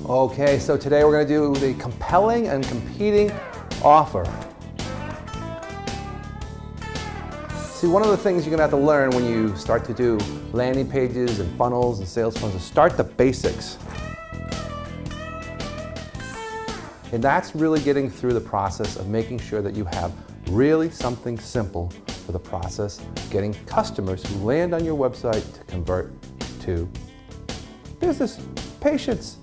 Okay, so today we're going to do the compelling and competing offer. See, one of the things you're going to have to learn when you start to do landing pages and funnels and sales funnels is start the basics. And that's really getting through the process of making sure that you have really something simple for the process, getting customers who land on your website to convert to business, patients,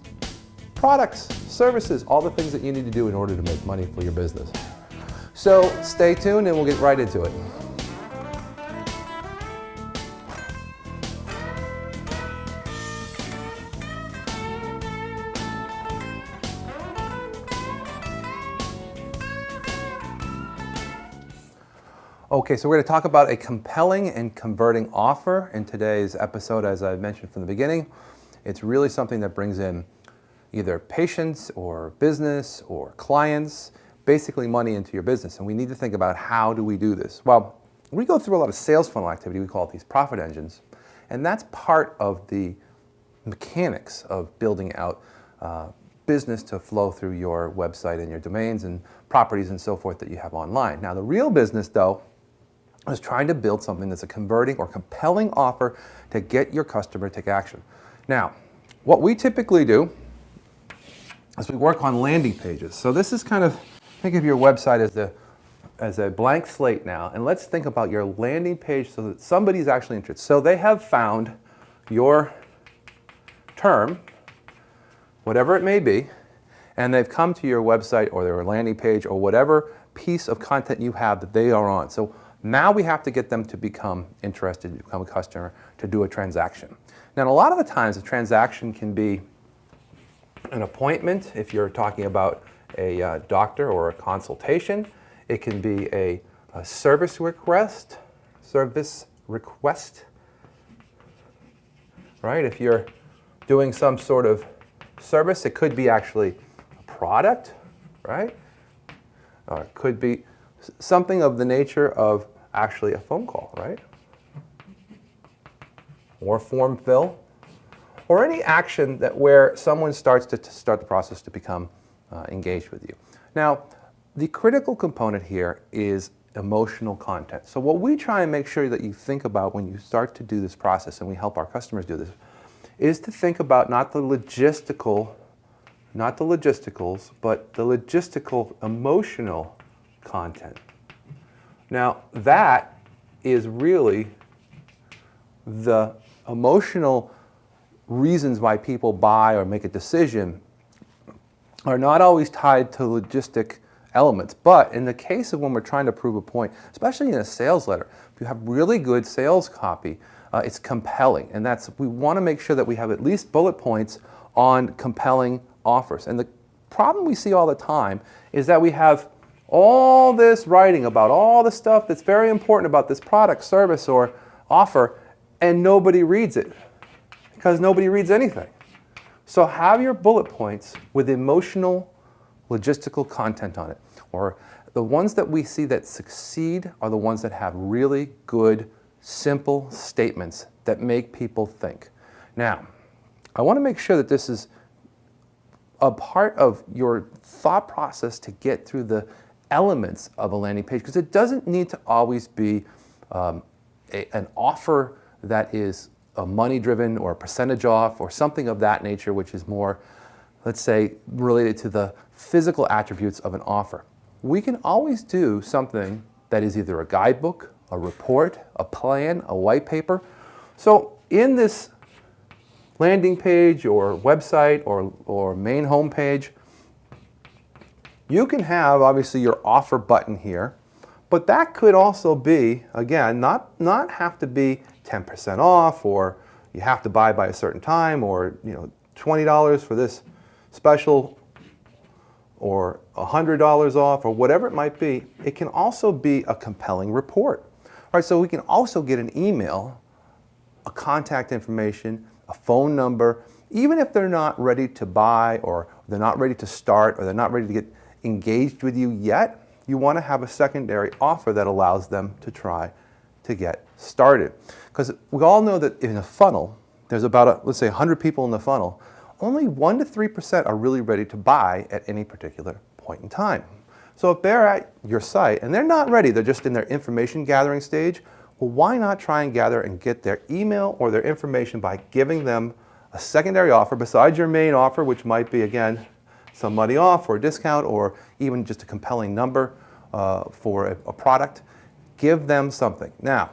products, services, all the things that you need to do in order to make money for your business. So stay tuned and we'll get right into it. Okay, so we're going to talk about a compelling and converting offer in today's episode. As I mentioned from the beginning, it's really something that brings in either patients or business or clients, basically money into your business. And we need to think about how do we do this? Well, we go through a lot of sales funnel activity. We call it these profit engines. And that's part of the mechanics of building out business to flow through your website and your domains and properties and so forth that you have online. Now, the real business, though, is trying to build something that's a converting or compelling offer to get your customer to take action. Now, what we typically do is we work on landing pages. So this is kind of, think of your website as a blank slate now, and let's think about your landing page so that somebody's actually interested. So they have found your term, whatever it may be, and they've come to your website or their landing page or whatever piece of content you have that they are on. So now we have to get them to become interested, to become a customer, to do a transaction. Now, a lot of the times a transaction can be an appointment if you're talking about a doctor or a consultation. It can be a service request, right? If you're doing some sort of service, it could be actually a product, right? Or it could be something of the nature of actually a phone call, right? Or form fill, or any action that where someone starts to start the process to become engaged with you. Now, the critical component here is emotional content. So what we try and make sure that you think about when you start to do this process, and we help our customers do this, is to think about not the logisticals, but the logistical emotional content. Now, that is really the emotional reasons why people buy or make a decision are not always tied to logistic elements. But in the case of when we're trying to prove a point, especially in a sales letter, if you have really good sales copy, it's compelling. And we want to make sure that we have at least bullet points on compelling offers. And the problem we see all the time is that we have all this writing about all the stuff that's very important about this product, service, or offer, and nobody reads it because nobody reads anything. So have your bullet points with emotional, logistical content on it. Or the ones that we see that succeed are the ones that have really good, simple statements that make people think. Now, I want to make sure that this is a part of your thought process to get through the elements of a landing page, because it doesn't need to always be an offer that is money-driven or a percentage off or something of that nature, which is more, let's say, related to the physical attributes of an offer. We can always do something that is either a guidebook, a report, a plan, a white paper. So in this landing page or website or main home page, you can have obviously your offer button here, but that could also be, again, not have to be 10% off, or you have to buy by a certain time, or $20 for this special, or $100 off, or whatever it might be. It can also be a compelling report. All right, so we can also get an email, a contact information, a phone number, even if they're not ready to buy, or they're not ready to start, or they're not ready to get engaged with you yet. You want to have a secondary offer that allows them to try to get started. Because we all know that in a funnel, there's about, let's say 100 people in the funnel. only 1 to 3% are really ready to buy at any particular point in time. So if they're at your site and they're not ready, they're just in their information gathering stage, well, why not try and gather and get their email or their information by giving them a secondary offer besides your main offer, which might be, again, some money off or a discount or even just a compelling number for a product. Give them something. Now,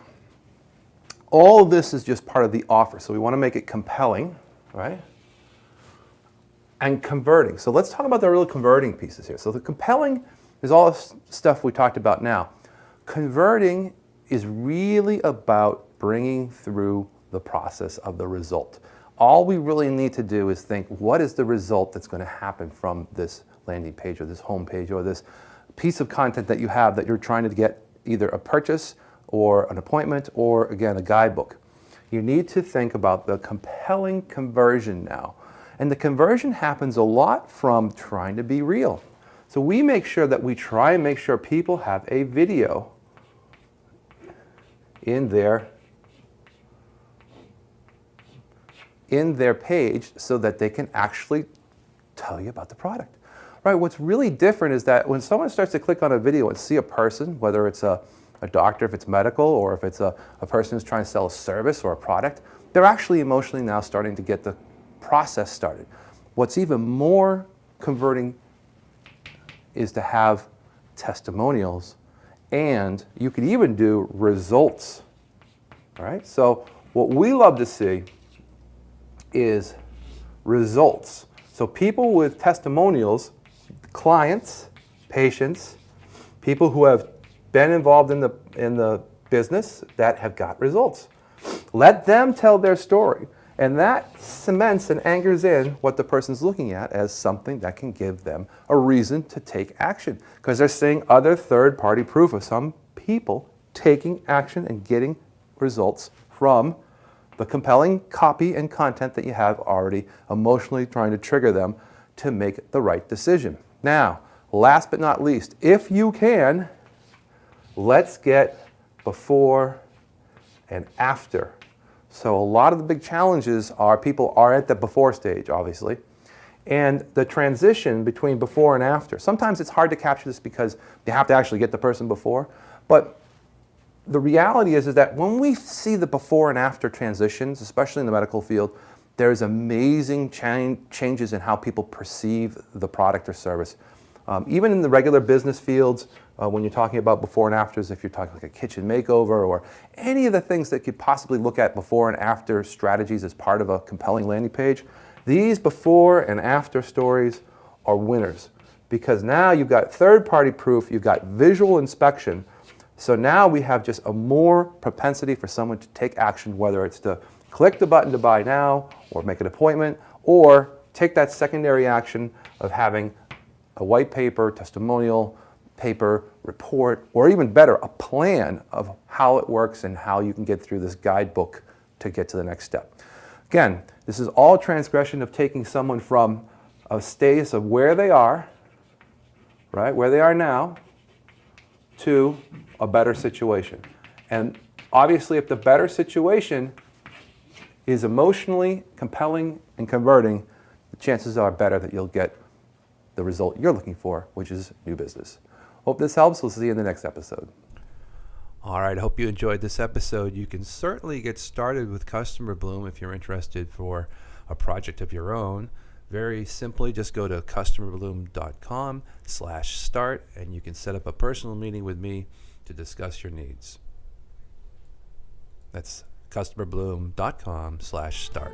all of this is just part of the offer, so we want to make it compelling, right? And converting. So let's talk about the real converting pieces here. So the compelling is all the stuff we talked about now. Converting is really about bringing through the process of the result. All we really need to do is think, what is the result that's going to happen from this landing page or this home page or this piece of content that you have that you're trying to get either a purchase or an appointment or, again, a guidebook. You need to think about the compelling conversion now. And the conversion happens a lot from trying to be real. So we make sure that we try and make sure people have a video in their page so that they can actually tell you about the product. Right? What's really different is that when someone starts to click on a video and see a person, whether it's a doctor, if it's medical, or if it's a person who's trying to sell a service or a product, they're actually emotionally now starting to get the process started. What's even more converting is to have testimonials, and you could even do results. All right? So what we love to see is results. So people with testimonials, clients, patients, people who have been involved in the business that have got results. Let them tell their story. And that cements and anchors in what the person's looking at as something that can give them a reason to take action. Because they're seeing other third-party proof of some people taking action and getting results from the compelling copy and content that you have already emotionally trying to trigger them to make the right decision. Now, last but not least, if you can, let's get before and after. So a lot of the big challenges are people are at the before stage, obviously, and the transition between before and after. Sometimes it's hard to capture this because you have to actually get the person before, but the reality is that when we see the before and after transitions, especially in the medical field, there's amazing changes in how people perceive the product or service. Even in the regular business fields, when you're talking about before and afters, if you're talking like a kitchen makeover or any of the things that you could possibly look at before and after strategies as part of a compelling landing page, these before and after stories are winners. Because now you've got third-party proof, you've got visual inspection, so now we have just a more propensity for someone to take action, whether it's to click the button to buy now or make an appointment, or take that secondary action of having a white paper, testimonial, paper, report, or even better, a plan of how it works and how you can get through this guidebook to get to the next step. Again, this is all transgression of taking someone from a status of where they are, right, where they are now, to a better situation. And obviously, if the better situation is emotionally compelling and converting, the chances are better that you'll get the result you're looking for, which is new business. Hope this helps. We'll see you in the next episode. All right, I hope you enjoyed this episode. You can certainly get started with Customer Bloom if you're interested for a project of your own. Very simply, just go to customerbloom.com/start and you can set up a personal meeting with me to discuss your needs. That's customerbloom.com/start.